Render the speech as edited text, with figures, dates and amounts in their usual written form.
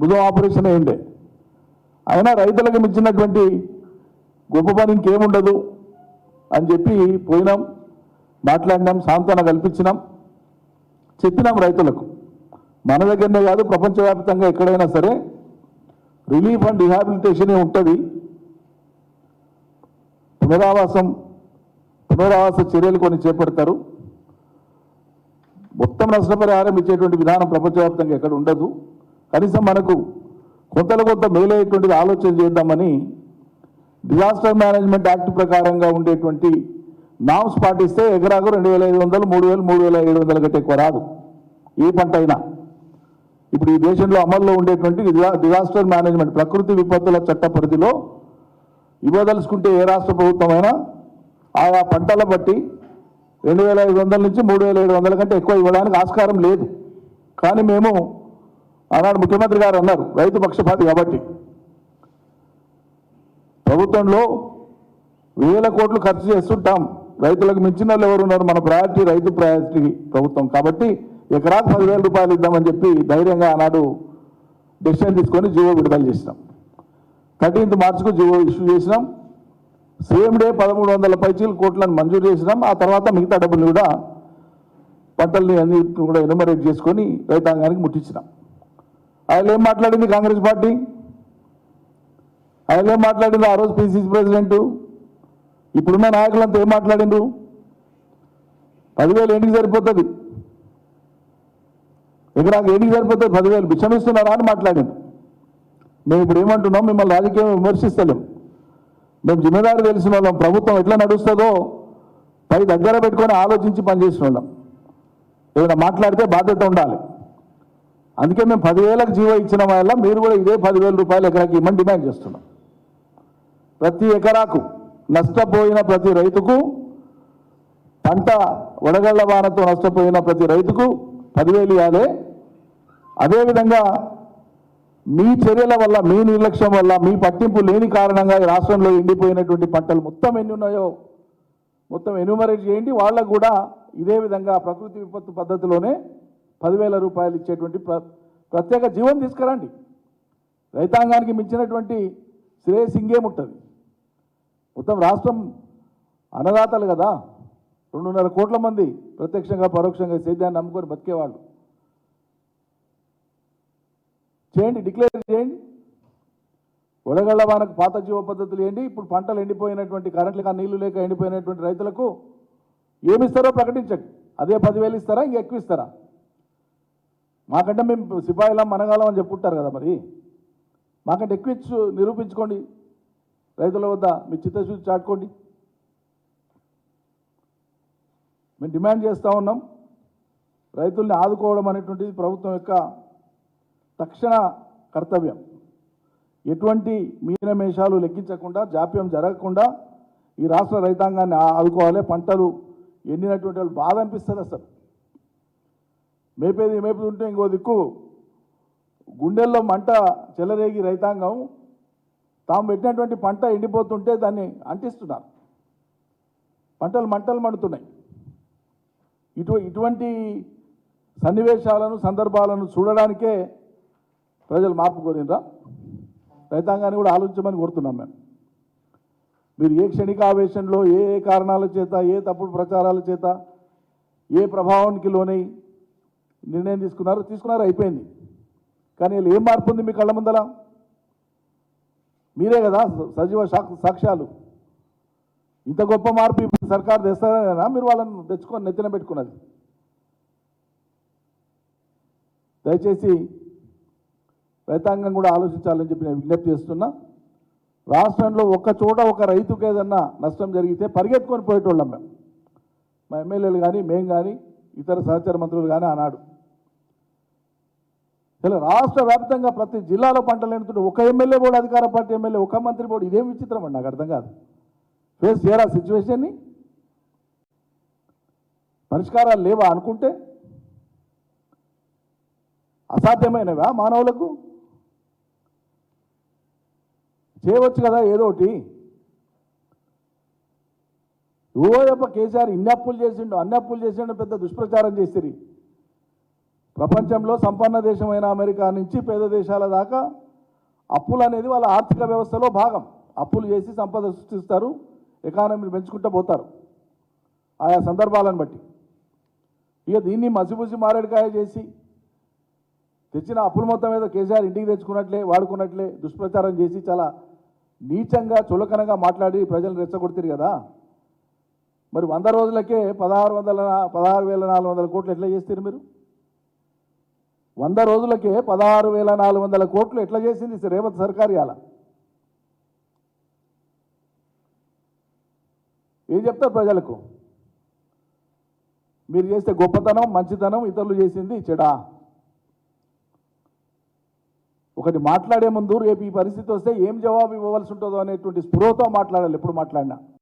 భుజం ఆపరేషన్ అయ్యిండే. అయినా రైతులకు మించినటువంటి గొప్ప పని ఇంకేముండదు అని చెప్పి పోయినాం, మాట్లాడినాం, సాంత్వన కల్పించినాం, చెప్పినాం రైతులకు. మన దగ్గరనే కాదు, ప్రపంచవ్యాప్తంగా ఎక్కడైనా సరే రిలీఫ్ అండ్ రిహాబిలిటేషనే ఉంటుంది. పునరావాస చర్యలు కొన్ని చేపడతారు. మొత్తం నష్టపరిహారం ఇచ్చేటువంటి విధానం ప్రపంచవ్యాప్తంగా ఎక్కడ ఉండదు. కనీసం మనకు కొంతలో కొంత మేలయ్యేటువంటిది ఆలోచన చేద్దామని డిజాస్టర్ మేనేజ్మెంట్ యాక్ట్ ప్రకారంగా ఉండేటువంటి నామ్స్ పాటిస్తే ఎకరాకు 2,500, 3,000, 3,700 కంటే ఎక్కువ రాదు ఏ పంట అయినా. ఇప్పుడు ఈ దేశంలో అమల్లో ఉండేటువంటి డిజాస్టర్ మేనేజ్మెంట్ ప్రకృతి విపత్తుల చట్ట పరిధిలో ఇవ్వదలుచుకుంటే ఏ రాష్ట్ర ప్రభుత్వమైనా ఆయా పంటల బట్టి 2,500 నుంచి 3,700 కంటే ఎక్కువ ఇవ్వడానికి ఆస్కారం లేదు. కానీ మేము ఆనాడు ముఖ్యమంత్రి గారు అన్నారు, రైతు పక్షపాతి కాబట్టి ప్రభుత్వంలో 1,000 కోట్లు ఖర్చు చేస్తుంటాం, రైతులకు మించిన వాళ్ళు ఎవరు ఉన్నారు, మన ప్రయారిటీ రైతు ప్రయారిటీ ప్రభుత్వం కాబట్టి ఎకరాకు 10,000 రూపాయలు ఇద్దామని చెప్పి ధైర్యంగా ఆనాడు డెసిషన్ తీసుకొని జీవో విడుదల చేసినాం. 13th మార్చికు జీవో ఇష్యూ చేసినాం. సేమ్ డే 1,300 పైచీల కోట్లను మంజూరు చేసినాం. ఆ తర్వాత మిగతా డబ్బులు కూడా పంటల్ని అన్నిటిని కూడా ఎనుమరేట్ చేసుకొని రైతాంగానికి ముట్టించినాం. ఆయన ఏం మాట్లాడింది కాంగ్రెస్ పార్టీ, ఆయన ఏం మాట్లాడింది ఆ రోజు పిసిసి ప్రెసిడెంట్, ఇప్పుడున్న నాయకులంతా ఏం మాట్లాడిండ్రు? 10,000 ఏంటికి సరిపోతుంది, ఎకరాకు ఏంటికి సరిపోతుంది, 10,000 బిచ్చమిస్తున్నారా అని మాట్లాడింది. మేము ఇప్పుడు ఏమంటున్నాం, మిమ్మల్ని రాజకీయం విమర్శిస్తలేం, మేము జిమ్మేదారు తెలిసిన వాళ్ళం, ప్రభుత్వం ఎట్లా నడుస్తుందో పై దగ్గర పెట్టుకొని ఆలోచించి పనిచేసిన వాళ్ళం. ఏమైనా మాట్లాడితే బాధ్యత ఉండాలి. అందుకే మేము 10,000కు జీవో ఇచ్చిన వల్ల మీరు కూడా ఇదే 10,000 రూపాయలు ఎకరాకి ఇవ్వమని డిమాండ్ చేస్తున్నాం. ప్రతి ఎకరాకు నష్టపోయిన ప్రతి రైతుకు, పంట వడగళ్ల వానతో నష్టపోయిన ప్రతి రైతుకు 10,000 ఇవ్వాలి. అదేవిధంగా మీ చర్యల వల్ల, మీ నిర్లక్ష్యం వల్ల, మీ పట్టింపు లేని కారణంగా ఈ రాష్ట్రంలో ఎండిపోయినటువంటి పంటలు మొత్తం ఎన్ని ఉన్నాయో మొత్తం ఎన్యూమరేట్ చేయండి. వాళ్ళకు కూడా ఇదే విధంగా ప్రకృతి విపత్తు పద్ధతిలోనే 10,000 రూపాయలు ఇచ్చేటువంటి ప్రత్యేక జీవం తీసుకురండి. రైతాంగానికి మించినటువంటి శ్రేయస్ ఇంకేముంటుంది? మొత్తం రాష్ట్రం అన్నదాతలు కదా, 2.5 కోట్ల మంది ప్రత్యక్షంగా పరోక్షంగా సేద్యాన్ని నమ్ముకొని బతికేవాళ్ళు. చేయండి, డిక్లేర్ చేయండి. వడగళ్ల వానకు పాత జీవ పద్ధతులు ఏంటి, ఇప్పుడు పంటలు ఎండిపోయినటువంటి కరెంట్లుగా నీళ్లు లేక ఎండిపోయినటువంటి రైతులకు ఏమిస్తారో ప్రకటించండి. అదే 10,000 ఇస్తారా, ఇంక ఎక్కువ ఇస్తారా? మాకంటే మేము సిపాయిలా మనగాలం అని చెప్పుకుంటారు కదా, మరి మాకంటే ఎక్కువ ఇచ్చు నిరూపించుకోండి, రైతుల వద్ద మీ చిత్తశుద్ధి చాటుకోండి. మేము డిమాండ్ చేస్తూ ఉన్నాం, రైతుల్ని ఆదుకోవడం అనేటువంటిది ప్రభుత్వం యొక్క తక్షణ కర్తవ్యం. ఎటువంటి మీనమేషాలు లెక్కించకుండా, జాప్యం జరగకుండా ఈ రాష్ట్ర రైతాంగాన్ని ఆదుకోవాలి. పంటలు ఎండినటువంటి వాళ్ళు బాధ అనిపిస్తుంది. అసలు మేపుతుంటే ఇంకో దిక్కు గుండెల్లో మంట చెలరేగి రైతాంగం తాము పెట్టినటువంటి పంట ఎండిపోతుంటే దాన్ని అంటిస్తున్నారు. మంటలు మండుతున్నాయి. ఇటువంటి సన్నివేశాలను, సందర్భాలను చూడడానికే ప్రజలు మార్పు కోరినరా? రైతాంగాన్ని కూడా ఆలోచించమని కోరుతున్నాం మేము. మీరు ఏ క్షణికావేశంలో, ఏ కారణాల చేత, ఏ తప్పుడు ప్రచారాల చేత, ఏ ప్రభావానికి లోనై నిర్ణయం తీసుకున్నారు, అయిపోయింది. కానీ వీళ్ళు ఏం మార్పు ఉంది మీ కళ్ళ ముందల? మీరే కదా సజీవ సాక్ష్యాలు. ఇంత గొప్ప మార్పు ఇప్పుడు సర్కారు తెస్తారనేనా మీరు వాళ్ళని తెచ్చుకొని నెత్తిన పెట్టుకున్నది? దయచేసి రైతాంగం కూడా ఆలోచించాలని చెప్పి నేను విజ్ఞప్తి చేస్తున్నా. రాష్ట్రంలో ఒక్క చోట ఒక రైతుకు ఏదన్నా నష్టం జరిగితే పరిగెత్తుకొని పోయేటోళ్ళం మేము, మా ఎమ్మెల్యేలు కానీ, మేము కానీ, ఇతర సహచర మంత్రులు కానీ. ఆనాడు ఇలా రాష్ట్ర వ్యాప్తంగా ప్రతి జిల్లాలో పంటలు ఎండుతుంటే ఒక ఎమ్మెల్యే బోర్డు, అధికార పార్టీ ఎమ్మెల్యే, ఒక మంత్రి బోర్డు, ఇదేం విచిత్రం అండి, నాకు అర్థం కాదు. ఫేస్ చేయరా సిచ్యువేషన్ని? పరిష్కారాలు లేవా అనుకుంటే? అసాధ్యమైనవా మానవులకు? చేయవచ్చు కదా ఏదో ఒకటి. ఓ కేసీఆర్ ఇన్ని అప్పులు చేసిండు, అన్ని అప్పులు చేసిండు, పెద్ద దుష్ప్రచారం చేసిరి. ప్రపంచంలో సంపన్న దేశమైన అమెరికా నుంచి పేద దేశాల దాకా అప్పులు అనేది వాళ్ళ ఆర్థిక వ్యవస్థలో భాగం. అప్పులు చేసి సంపద సృష్టిస్తారు, ఎకానమీని పెంచుకుంటూ పోతారు ఆయా సందర్భాలను బట్టి. ఇక దీన్ని మసిపూసి మారేడుకాయ చేసి తెచ్చిన అప్పుల మొత్తం మీద కేసీఆర్ ఇంటికి తెచ్చుకున్నట్లే వాడుకున్నట్లే దుష్ప్రచారం చేసి చాలా నీచంగా చులకనగా మాట్లాడి ప్రజలను రెచ్చగొడుతారు కదా. మరి 100 రోజులకే 16,400 కోట్లు ఎట్లా చేస్తారు మీరు? 100 రోజులకే 16,400 కోట్లు ఎట్లా చేసింది రేవంత్ సర్కార్? ఇవాళ ఏం చెప్తారు ప్రజలకు? మీరు చేస్తే గొప్పతనం, మంచితనం, ఇతరులు చేసింది చెడా? ఒకటి మాట్లాడే ముందు రేపు ఈ పరిస్థితి వస్తే ఏం జవాబు ఇవ్వవలసి ఉంటుందో అనేటువంటి స్పృహతో మాట్లాడాలి ఎప్పుడు మాట్లాడినా.